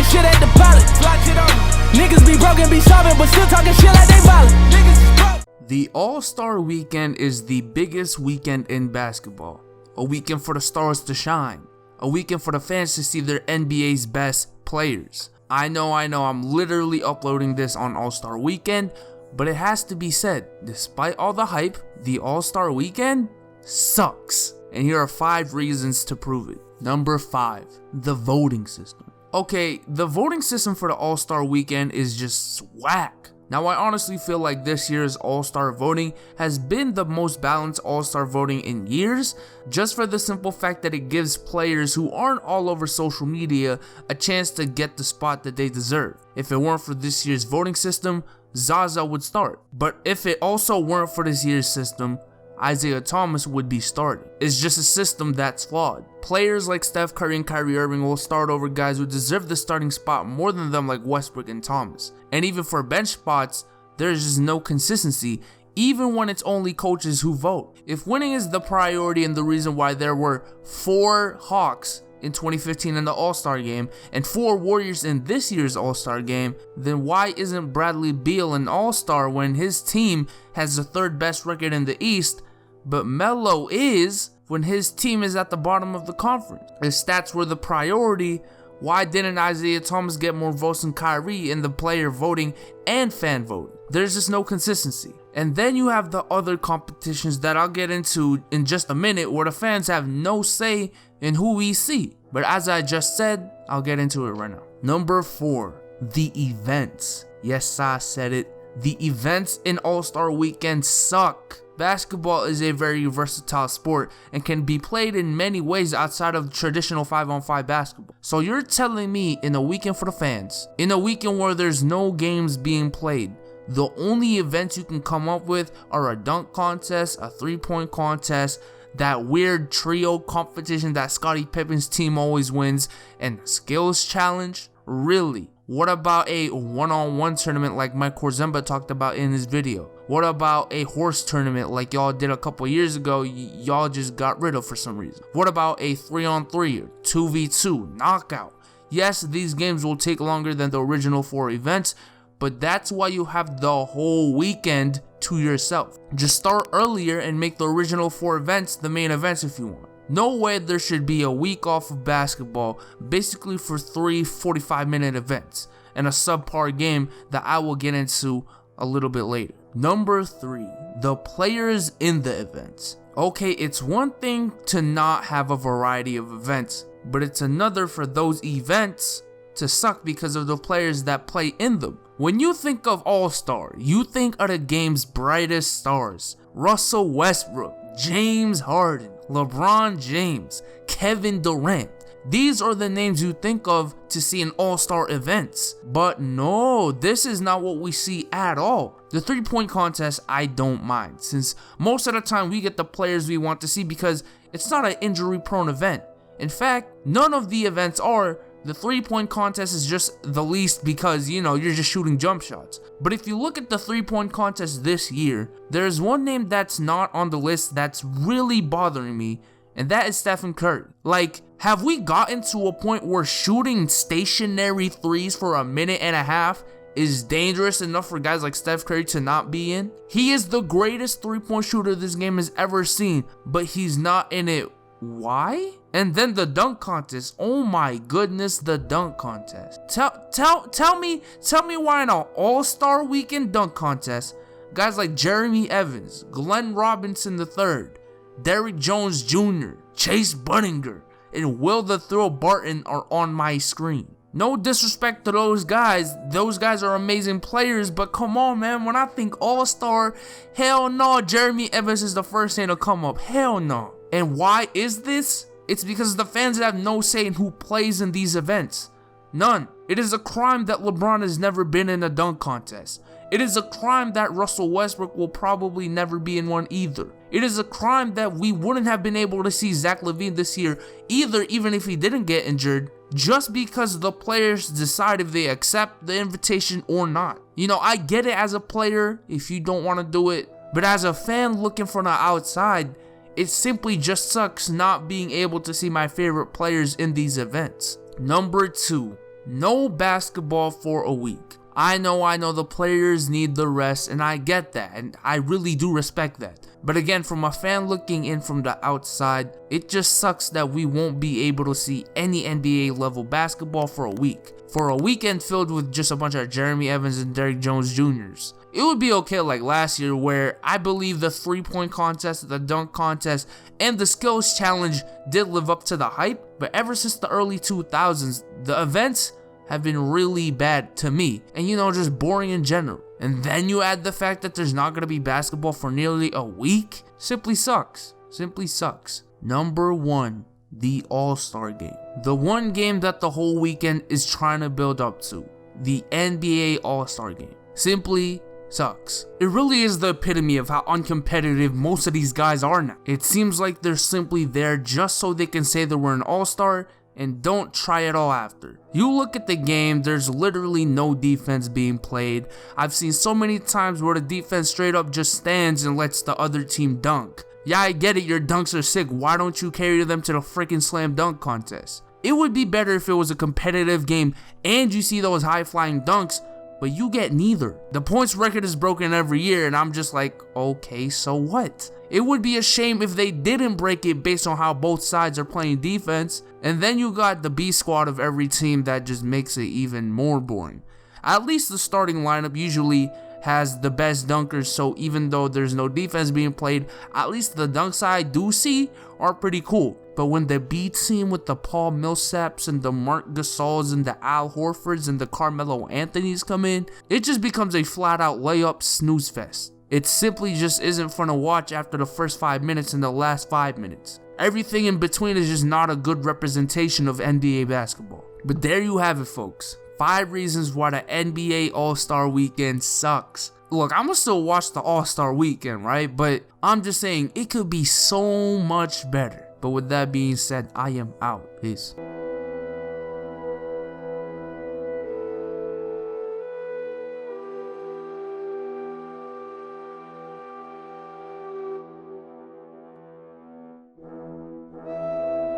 throwing shit at the pilot. Niggas be broken, be sobbing, but still talking shit like they violent. Niggas is broke. The All-Star Weekend is the biggest weekend in basketball. A weekend for the stars to shine. A weekend for the fans to see their NBA's best players. I know, I'm literally uploading this on All-Star Weekend, but it has to be said, despite all the hype, the All-Star Weekend sucks. And here are 5 reasons to prove it. Number 5, the voting system. Okay, the voting system for the All-Star Weekend is just whack. Now, I honestly feel like this year's All-Star voting has been the most balanced All-Star voting in years, just for the simple fact that it gives players who aren't all over social media a chance to get the spot that they deserve. If it weren't for this year's voting system, Zaza would start. But if it also weren't for this year's system, Isaiah Thomas would be starting. It's just a system that's flawed. Players like Steph Curry and Kyrie Irving will start over guys who deserve the starting spot more than them, like Westbrook and Thomas. And even for bench spots, there's just no consistency, even when it's only coaches who vote. If winning is the priority and the reason why there were 4 Hawks in 2015 in the All-Star game and 4 Warriors in this year's All-Star game, then why isn't Bradley Beal an All-Star when his team has the 3rd best record in the East, but Melo is when his team is at the bottom of the conference? If stats were the priority, why didn't Isaiah Thomas get more votes than Kyrie in the player voting and fan voting? There's just no consistency. And then you have the other competitions that I'll get into in just a minute, where the fans have no say in who we see. But as I just said, I'll get into it right now. Number 4, the events. Yes, I said it. The events in All-Star Weekend suck. Basketball is a very versatile sport and can be played in many ways outside of traditional 5-on-5 basketball. So you're telling me in a weekend for the fans, in a weekend where there's no games being played, the only events you can come up with are a dunk contest, a 3-point contest, that weird trio competition that Scottie Pippen's team always wins, and the skills challenge? Really? What about a one-on-one tournament like Mike Korzemba talked about in his video? What about a horse tournament like y'all did a couple years ago, y'all just got rid of for some reason? What about a 3-on-3 or 2v2 knockout? Yes, these games will take longer than the original 4 events, but that's why you have the whole weekend to yourself. Just start earlier and make the original 4 events the main events if you want. No way there should be a week off of basketball basically for 3 45-minute events and a subpar game that I will get into a little bit later. Number 3, the players in the events. Okay, it's one thing to not have a variety of events, but it's another for those events to suck because of the players that play in them. When you think of All-Star, you think of the game's brightest stars. Russell Westbrook, James Harden, LeBron James, Kevin Durant. These are the names you think of to see in All-Star events. But no, this is not what we see at all. The 3-point contest, I don't mind, since most of the time we get the players we want to see because it's not an injury-prone event. In fact, none of the events are. The 3-point contest is just the least because, you're just shooting jump shots. But if you look at the 3-point contest this year, there's one name that's not on the list that's really bothering me, and that is Stephen Curry. Like, have we gotten to a point where shooting stationary threes for a minute and a half is dangerous enough for guys like Steph Curry to not be in? He is the greatest 3-point shooter this game has ever seen, but he's not in it. Why? And then the dunk contest. Oh my goodness, the dunk contest. Tell me why in an All-Star Weekend dunk contest, guys like Jeremy Evans, Glenn Robinson III, Derrick Jones Jr., Chase Budinger, and Will the Thrill Barton are on my screen. No disrespect to those guys are amazing players, but come on, man, when I think All-Star, hell no, Jeremy Evans is the first name to come up, hell no. And why is this? It's because the fans have no say in who plays in these events. None. It is a crime that LeBron has never been in a dunk contest. It is a crime that Russell Westbrook will probably never be in one either. It is a crime that we wouldn't have been able to see Zach LaVine this year either, even if he didn't get injured, just because the players decide if they accept the invitation or not. I get it as a player if you don't want to do it, but as a fan looking from the outside, it simply just sucks not being able to see my favorite players in these events. Number 2, No basketball for a week. I know the players need the rest, and I get that, and I really do respect that. But again, from a fan looking in from the outside, it just sucks that we won't be able to see any NBA level basketball for a week. For a weekend filled with just a bunch of Jeremy Evans and Derrick Jones Jr.'s. It would be okay like last year, where I believe the 3-point contest, the dunk contest, and the skills challenge did live up to the hype. But ever since the early 2000s, the events have been really bad to me, and just boring in general. And then you add the fact that there's not going to be basketball for nearly a week. Simply sucks. Number 1, the All-Star game. The one game that the whole weekend is trying to build up to. The NBA All-Star game. Simply sucks. It really is the epitome of how uncompetitive most of these guys are now. It seems like they're simply there just so they can say they were an All-Star and don't try it all after. You look at the game, there's literally no defense being played. I've seen so many times where the defense straight up just stands and lets the other team dunk. Yeah, I get it, your dunks are sick. Why don't you carry them to the freaking slam dunk contest? It would be better if it was a competitive game and you see those high flying dunks, but you get neither. The points record is broken every year, and I'm just like, okay, so what? It would be a shame if they didn't break it based on how both sides are playing defense. And then you got the B squad of every team that just makes it even more boring. At least the starting lineup usually has the best dunkers, so even though there's no defense being played, at least the dunks I do see are pretty cool. But when the B team with the Paul Millsaps and the Marc Gasols and the Al Horfords and the Carmelo Anthonys come in, it just becomes a flat out layup snooze fest. It simply just isn't fun to watch after the first 5 minutes and the last 5 minutes. Everything in between is just not a good representation of NBA basketball. But there you have it, folks. 5 reasons why the NBA All-Star Weekend sucks. Look, I'm gonna still watch the All-Star Weekend, right? But I'm just saying it could be so much better. But with that being said, I am out. Peace.